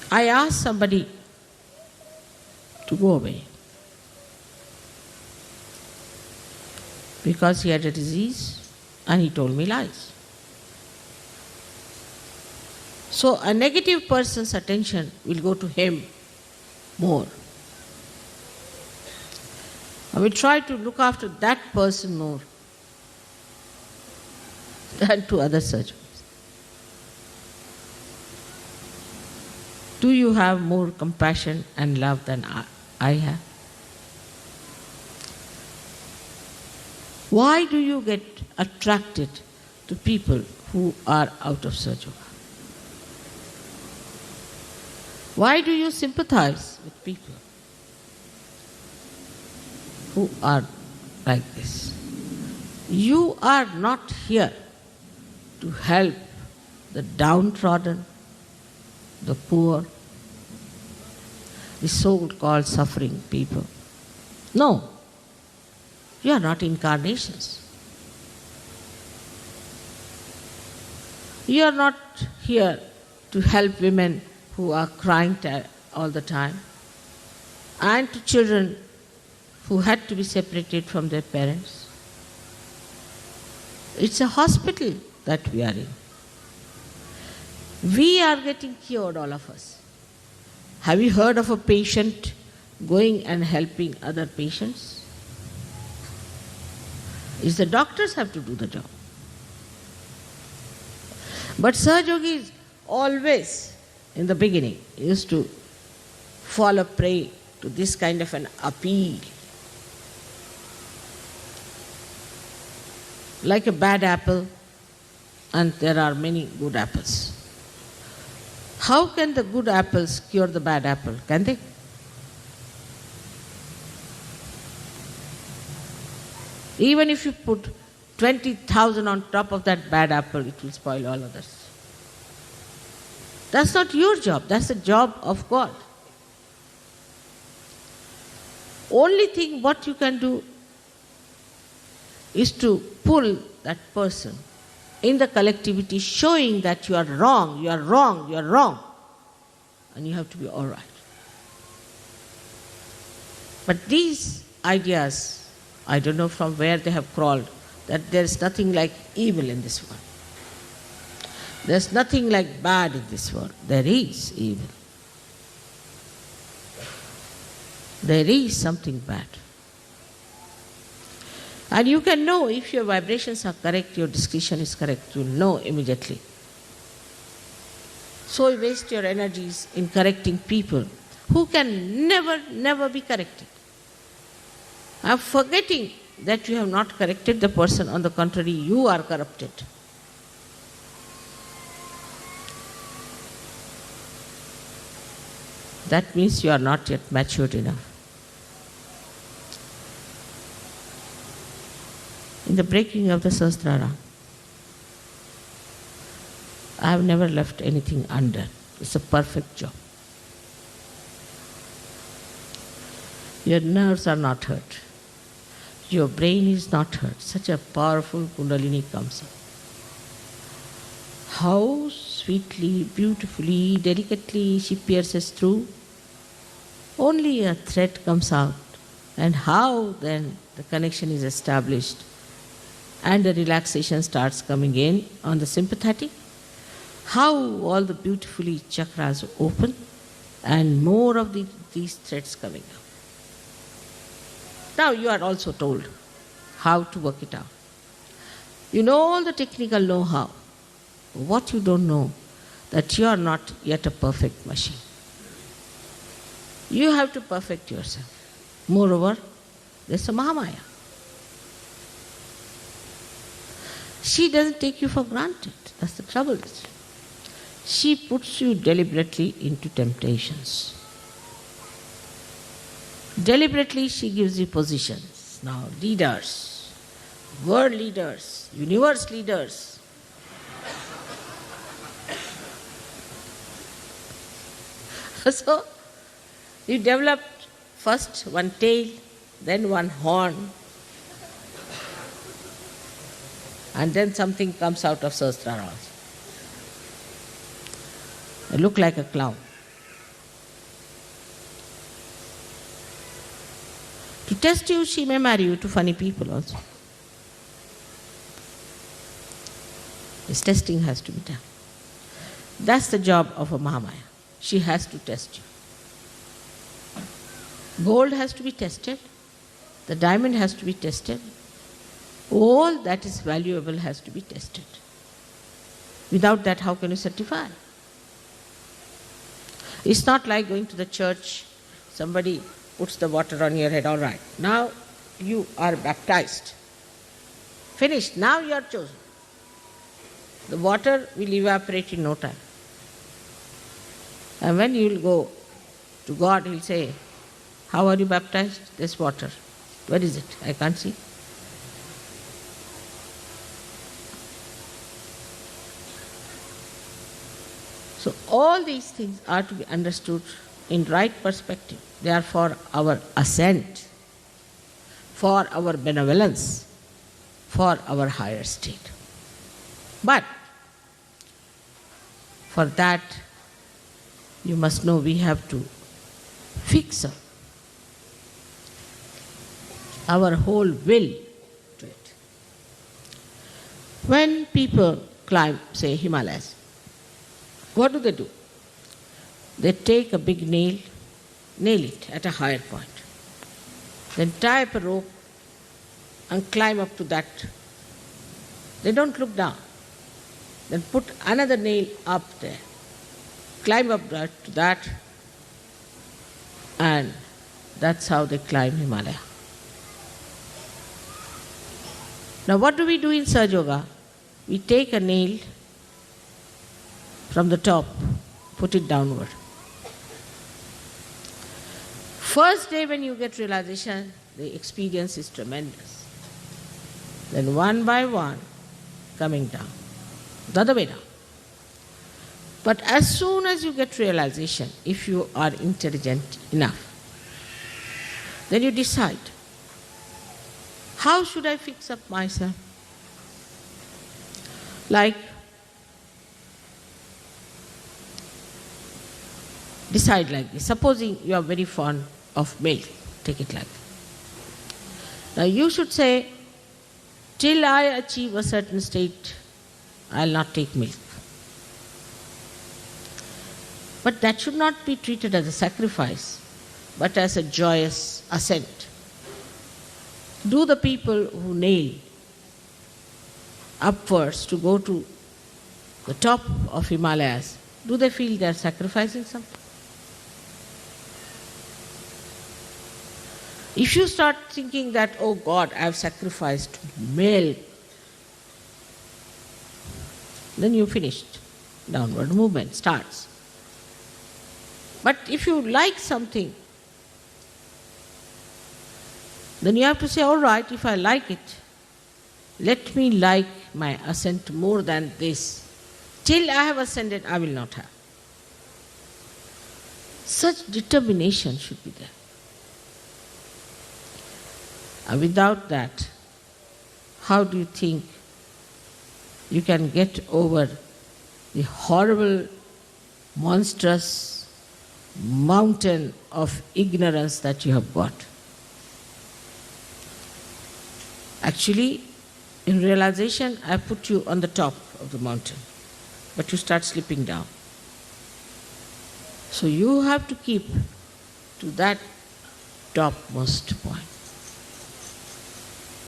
I asked somebody to go away because he had a disease and he told me lies. So a negative person's attention will go to him more. I will try to look after that person more than to other surgeons. Do you have more compassion and love than I have? Why do you get attracted to people who are out of Sahaja? Why do you sympathize with people who are like this? You are not here to help the downtrodden, the poor, the so-called suffering people. No, you are not incarnations. You are not here to help women who are crying all the time, and to children who had to be separated from their parents. It's a hospital that we are in. We are getting cured, all of us. Have you heard of a patient going and helping other patients? It's the doctors have to do the job. But Sahajogis always, in the beginning, used to fall a prey to this kind of an appeal. Like a bad apple, and there are many good apples. How can the good apples cure the bad apple? Can they? Even if you put 20,000 on top of that bad apple, it will spoil all others. That's not your job, that's the job of God. Only thing what you can do is to pull that person in the collectivity, showing that you are wrong, you are wrong, you are wrong, and you have to be all right. But these ideas, I don't know from where they have crawled, that there is nothing like evil in this world. There's nothing like bad in this world. There is evil. There is something bad. And you can know if your vibrations are correct, your discretion is correct, you'll know immediately. So you waste your energies in correcting people who can never be corrected. I'm forgetting that you have not corrected the person, on the contrary, you are corrupted. That means you are not yet matured enough. In the breaking of the Sahasrara, I have never left anything under. It's a perfect job. Your nerves are not hurt. Your brain is not hurt. Such a powerful Kundalini comes up. How sweetly, beautifully, delicately she pierces through. Only a thread comes out. And how then the connection is established and the relaxation starts coming in on the sympathetic. How all the beautifully chakras open and more of these threads coming up. Now you are also told how to work it out. You know all the technical know-how. What you don't know, that you are not yet a perfect machine. You have to perfect yourself. Moreover, there's a Mahamaya. She doesn't take you for granted. That's the trouble. She puts you deliberately into temptations. Deliberately she gives you positions. Now leaders, world leaders, universe leaders. So you develop first one tail, then one horn, and then something comes out of Sahasrara also. I look like a clown. To test you, she may marry you to funny people also. This testing has to be done. That's the job of a Mahamaya. She has to test you. Gold has to be tested. The diamond has to be tested. All that is valuable has to be tested. Without that, how can you certify? It's not like going to the church, somebody puts the water on your head, all right, now you are baptized. Finished, now you are chosen. The water will evaporate in no time. And when you will go to God, He will say, how are you baptized? This water. Where is it? I can't see. So all these things are to be understood in right perspective. They are for our ascent, for our benevolence, for our higher state. But for that, you must know we have to fix our whole will to it. When people climb, say, Himalayas, what do? They take a big nail it at a higher point, then tie up a rope and climb up to that. They don't look down. Then put another nail up there, climb up to that, and that's how they climb Himalaya. Now what do we do in Sahaja Yoga? We take a nail from the top, put it downward. First day when you get realization, the experience is tremendous. Then one by one, coming down, the other way down. But as soon as you get realization, if you are intelligent enough, then you decide, how should I fix up myself? Like, decide like this. Supposing you are very fond of milk, take it like that. Now you should say, till I achieve a certain state, I will not take milk. But that should not be treated as a sacrifice, but as a joyous ascent. Do the people who nail upwards to go to the top of Himalayas, do they feel they are sacrificing something? If you start thinking that, oh God, I have sacrificed milk, then you finished. Downward movement starts. But if you like something, then you have to say, all right, if I like it, let me like my ascent more than this. Till I have ascended, I will not have. Such determination should be there. And without that, how do you think you can get over the horrible, monstrous mountain of ignorance that you have got? Actually, in realization, I put you on the top of the mountain, but you start slipping down. So you have to keep to that topmost point.